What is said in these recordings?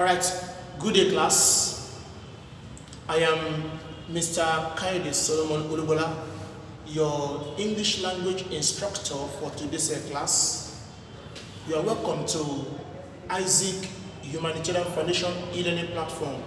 Alright, good day class. I am Mr. Kayode Solomon Olugbola, your English language instructor for today's class. You are welcome to WAEC Humanitarian Foundation e-learning platform.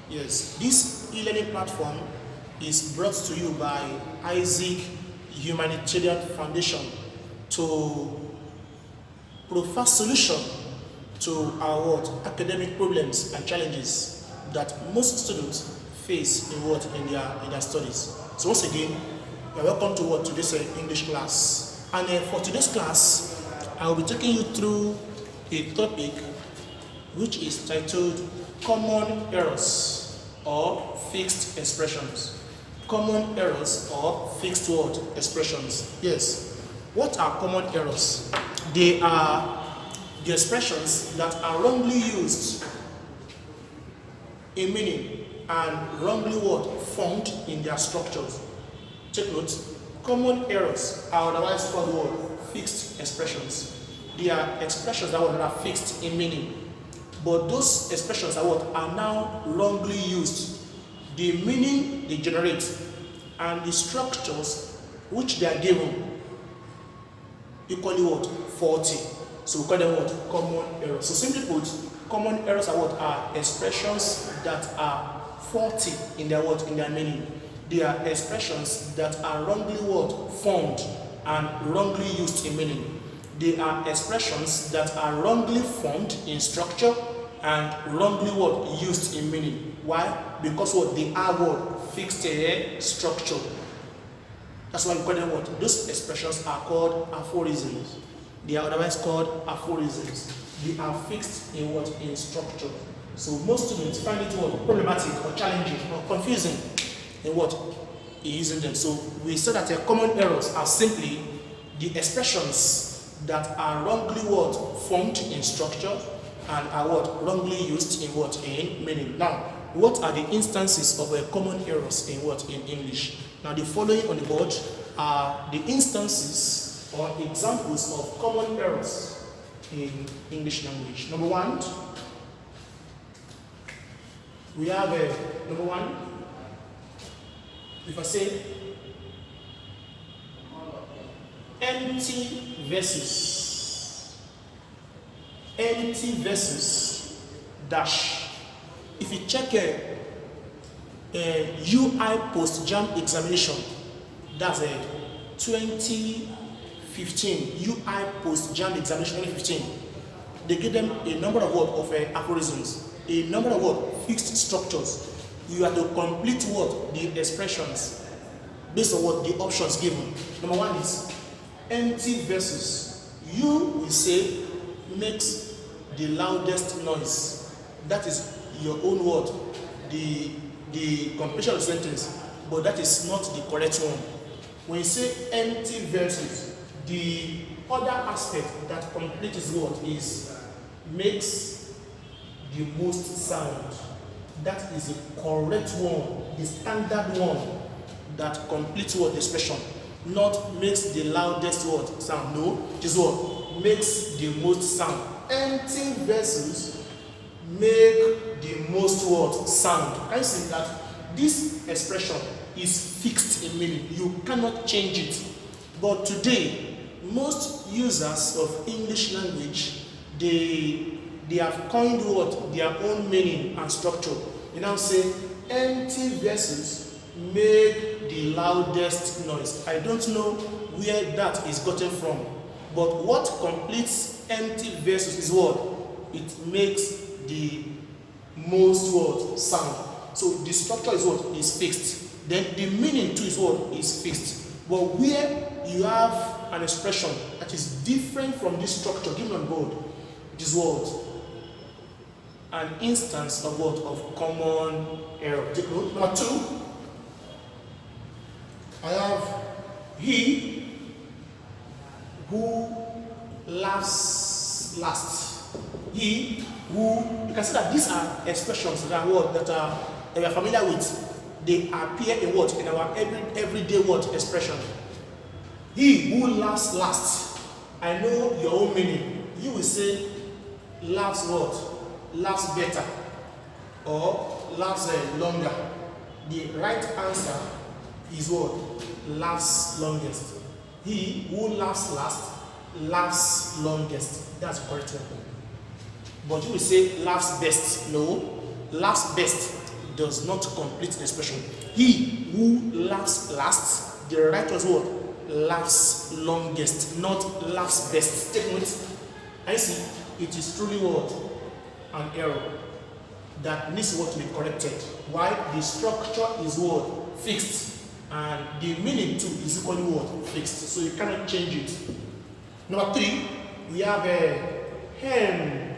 Yes, this e-learning platform is brought to you by WAEC Humanitarian Foundation to provide solution to our academic problems and challenges that most students face in their studies. So once again, you are welcome to today's English class. And for today's class, I will be taking you through a topic which is titled Common Errors or Fixed Expressions. Common errors or fixed word expressions. Yes. What are common errors? They are the expressions that are wrongly used in meaning and wrongly formed in their structures. Take note, common errors are otherwise called fixed expressions. They are expressions that are fixed in meaning, but those expressions are now wrongly used. The meaning they generate and the structures which they are given equally faulty. So we call them common errors. So simply put, common errors are expressions that are faulty in their meaning. They are expressions that are wrongly formed and wrongly used in meaning. They are expressions that are wrongly formed in structure and wrongly used in meaning. Why? Because they are fixed structure. That's why we call them those expressions are called aphorisms. They are otherwise called aphorisms. They are fixed in structure. So most students find it problematic or challenging or confusing in using them. So we said that common errors are simply the expressions that are wrongly formed in structure and are wrongly used in meaning. Now, what are the instances of common errors in English? Now, the following on the board are the instances or examples of common errors in English language. Number one, we have number one. If I say empty versus dash. If you check a UI post-jam examination, that's a 2015 UI post-jam examination 2015, they give them a number of aphorisms, a number of fixed structures. You have to complete the expressions based on the options given. Number one is empty versus. You will say makes the loudest noise. That is your own word, the completion of the sentence, but that is not the correct one. When you say empty versus, the other aspect that completes this word is makes the most sound. That is the correct one, the standard one that completes the expression. Not makes the loudest sound. No, this word makes the most sound. Empty versus make the most sound. Can you see that this expression is fixed in meaning? You cannot change it. But today, most users of English language, they have coined their own meaning and structure. You now say empty versus make the loudest noise. I don't know where that is gotten from, but what completes empty versus is it makes the most sound. So the structure is fixed. Then the meaning too is fixed. But where you have an expression that is different from this structure given on board, it is an instance of common error. Take note. Number two, I have he who laughs last. He who, you can see that these are expressions that we are familiar with. They appear in our everyday expression. He who laughs last. I know your own meaning. You will say laughs laughs better or laughs longer. The right answer is what? Laughs longest. He who laughs last laughs longest. That's the correct one. But you will say laughs best. No, laughs best does not complete the expression. He who laughs last, the right was what? Laughs longest, not laughs best. Take note. I see it is truly what? An error that needs what to be corrected. Why? The structure is what? Fixed. And the meaning too is equally what? Fixed. So you cannot change it. Number 3, we have a helm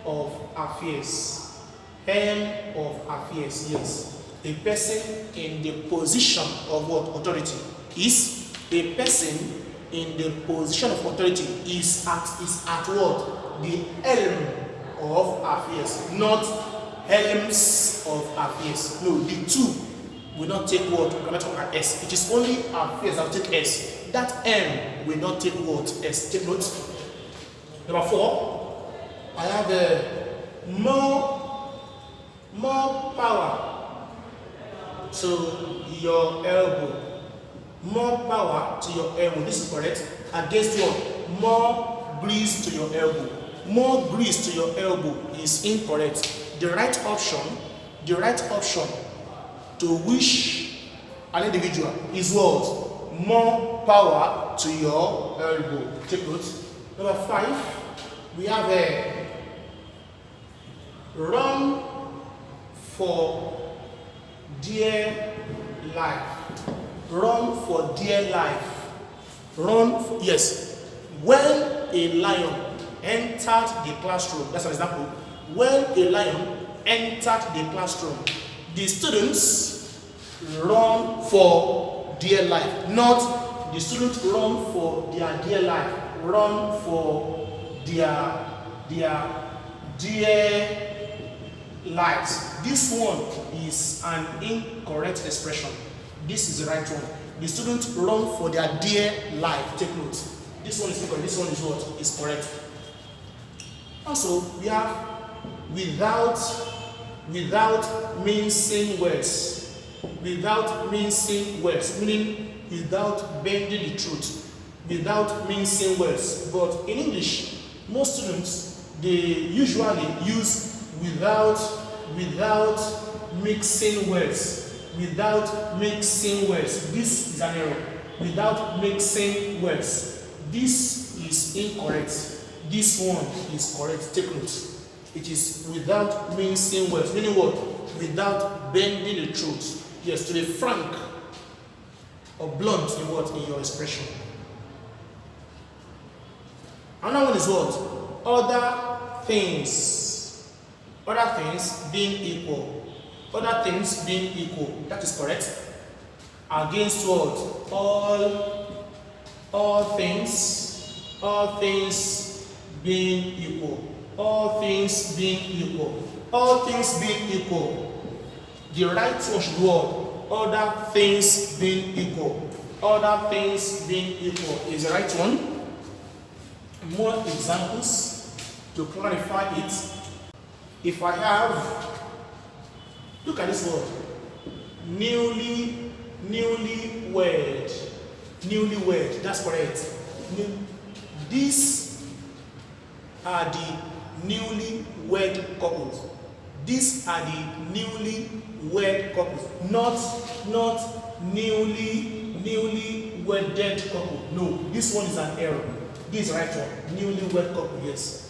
of affairs. Helm of affairs, yes. A person in the position of what? Authority. Is a person in the position of authority is at what? The helm of affairs, not helms of affairs. No, the two will not take what? Grammatical S. It is only affairs that will take S. That M will not take what? S. Take note. Number 4, I have more power to your elbow. More power to your elbow. This is correct. Against what? More grease to your elbow. More grease to your elbow is incorrect. The right option to wish an individual is what? More power to your elbow. Take note. Number 5, we have a run for dear life. Run for dear life. Run for, yes. When a lion entered the classroom, that's an example. When a lion entered the classroom, the students run for dear life. Not the students run for their dear life. Run for their dear lives. This one is an incorrect expression. This is the right one. The students run for their dear life. Take note. This one is incorrect. This one is what? Is correct. Also, we have without mincing words. Without mincing words, meaning without bending the truth. Without mincing words. But in English, most students, they usually use without mixing words. Without mixing words. This is an error. Without mixing words. This is incorrect. This one is correct. Take note. It is without mincing words. Meaning what? Without bending the truth. Yes, to be frank or blunt in what? In your expression. Another one is what? Other things. Other things being equal. Other things being equal. That is correct. Against what? All things. All things being equal. All things being equal. All things being equal. The right one should be what? Other things being equal. Other things being equal is the right one. More examples to clarify it. If I have, look at this word, newlywed, that's correct. These are the newlywed couples. These are the newlywed couples, not newly wedded couple. No, this one is an error. This is the right one. Newlywed couple, yes.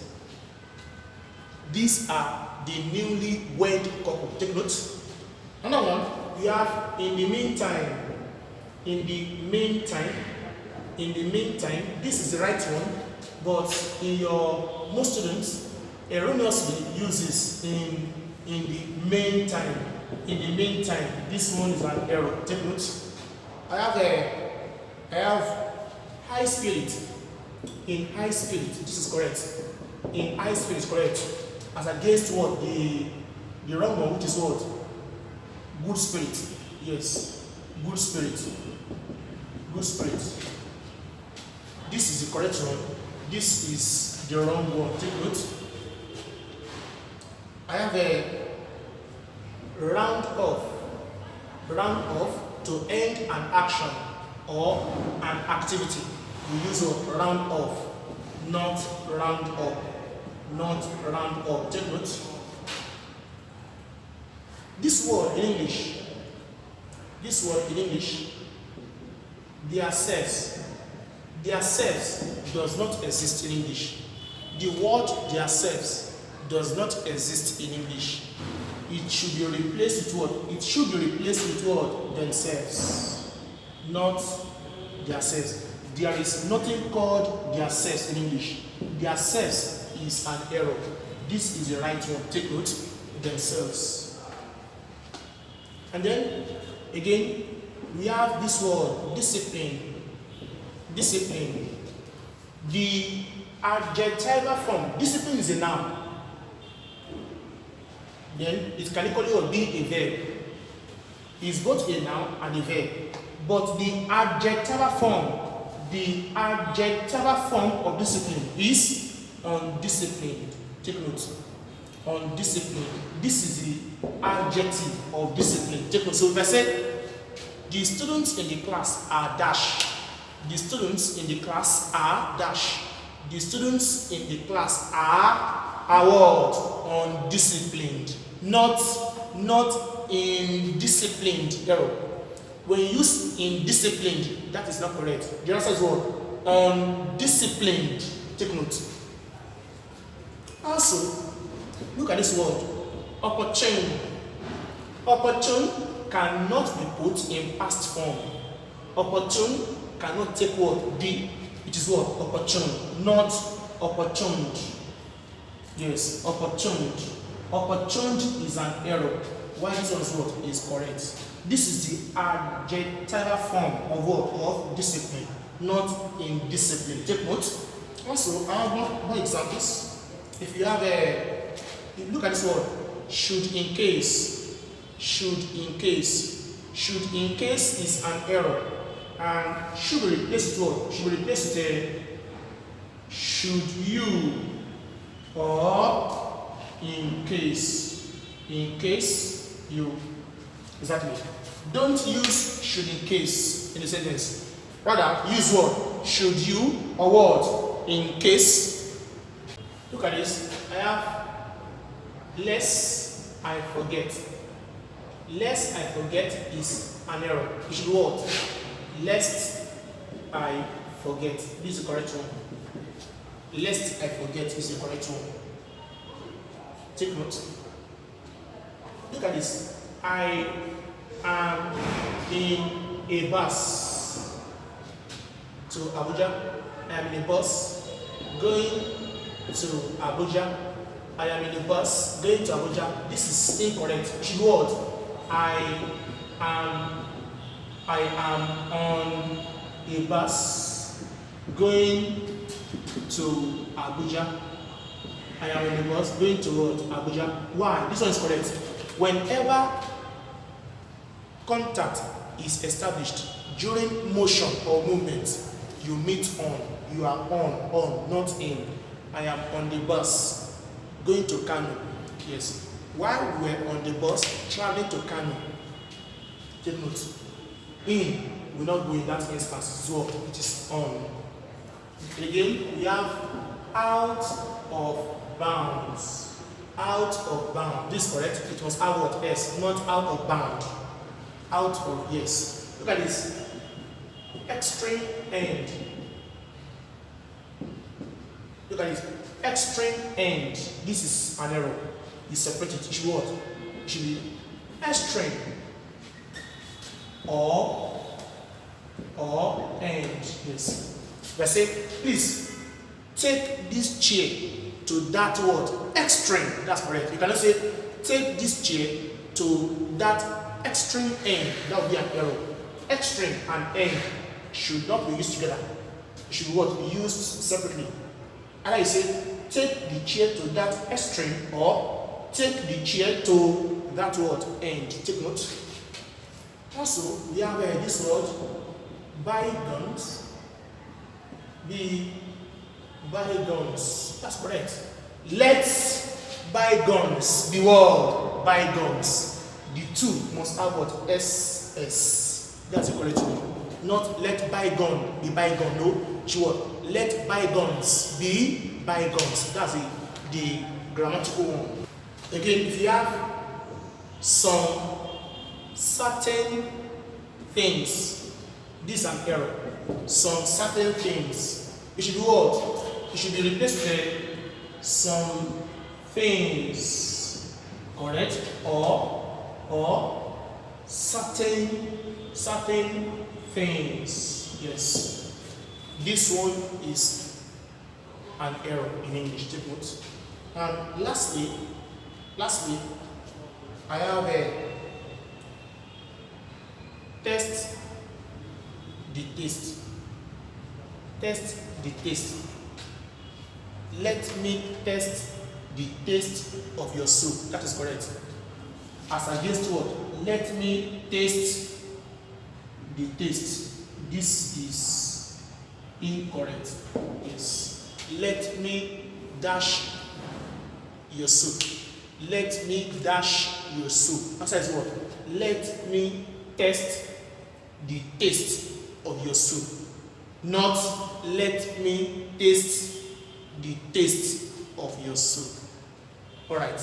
These are the newlywed couple. Take note. Another one, we have in the meantime. In the meantime, this is the right one, but in your most students erroneously uses in the meantime. In the meantime, this one is an error. Take note. I have high spirit. In high spirit, this is correct. In high spirit is correct. As against what? The wrong one, which is what? Good spirit. Yes. Good spirit. Good spirit. This is the correct one. This is the wrong one. Take note. I have a round off to end an action or an activity. We use a round off, not round up, not round up. Take note. This word in English, their selves does not exist in English. The word their selves does not exist in English. It should be replaced with what? It should be replaced with what? Themselves, not their selves. There is nothing called their selves in English. Their selves is an error. This is the right one. Take note. Themselves. And then again, we have this word, discipline. Discipline. The adjectival form. Discipline is a noun. Then it can equally be a verb. It's both a noun and a verb. But the adjectival form of discipline is undisciplined. Take note. Undisciplined. This is the adjective of discipline. Take note. So if I say the students in the class are dash, the students in the class are dash, the students in the class are what? Undisciplined. Not indisciplined. Error. When you use indisciplined, that is not correct. The answer is what? Undisciplined. Take note. Also, look at this word. Opportune. Opportune cannot be put in past form. Opportune cannot take what? Be. It is what? Opportune. Not opportuned. Yes, opportuned. Opportuned is an error. Why this one is what? Is correct. This is the adjectival form of what? Of discipline, not indiscipline. Take note. Also, I have more examples. If you have look at this word. Should in case. Should in case. Should in case is an error. And should be replaced with what? Should be replaced with a should you or in case. In case you. Exactly. Don't use should in case in the sentence. Rather, use what? Should you or what? In case. Look at this. I have lest I forget. Lest I forget is an error. You should what? Lest I forget. This is the correct one. Lest I forget is the correct one. Take note. Look at this. I am in a bus to Abuja. I am in a bus going to Abuja. I am in a bus going to Abuja. This is incorrect. You should what? I am on a bus going to Abuja. I am in a bus going to what? Abuja. Why? This one is correct. Whenever contact is established during motion or movement, you meet on. You are on, not in. I am on the bus going to Kano. Yes. While we were on the bus traveling to Kano, take note. In will not go in that instance. So it is on. Again, we have out of bounds. Out of bound. This is correct. It was out of S, not out of bound. Out of yes. Look at this. Extreme end. Look at this. Extreme end. This is an error. You separate it. It should be what? It should be extreme or end. Yes. Let's say, please take this chair to that word. Extreme. That's correct. You cannot say take this chair to that extreme end. That would be an error. Extreme and end should not be used together. It should be what? Be used separately. And I say take the chair to that extreme or take the chair to that word end. Take note. Also, we have this word bygones. Bygones. That's correct. Let's bygones, the word bygones. The two must have what? SS. That's the correct one. Not let bygone be bygone. No, she what? Let bygones be bygones. That's the grammatical one. Again, if you have some certain things, this is an error. Some certain things, it should be what? It should be replaced with some things, correct? Or certain things. Yes, this one is an error in English. Take note. And lastly, I have a test the taste. Test the taste. Let me test the taste of your soup. That is correct. As against what? Let me taste the taste. This is incorrect. Yes. Let me dash your soup. Let me dash your soup. Answer is what? Let me test the taste of your soup. Not let me taste the taste of your soup. Alright,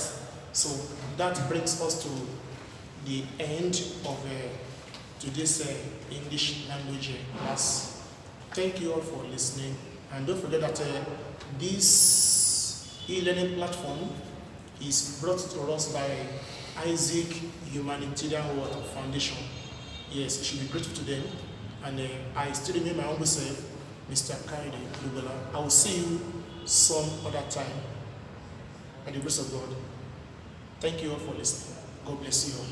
so that brings us to the end of today's English language class. Thank you all for listening, and don't forget that this e-learning platform is brought to us by Isaac Humanitarian World Foundation. Yes, you should be grateful to them. And I still remain my humble self, Mr. Kayode, Olugbola. I will see you some other time. By the grace of God. Thank you all for listening. God bless you all.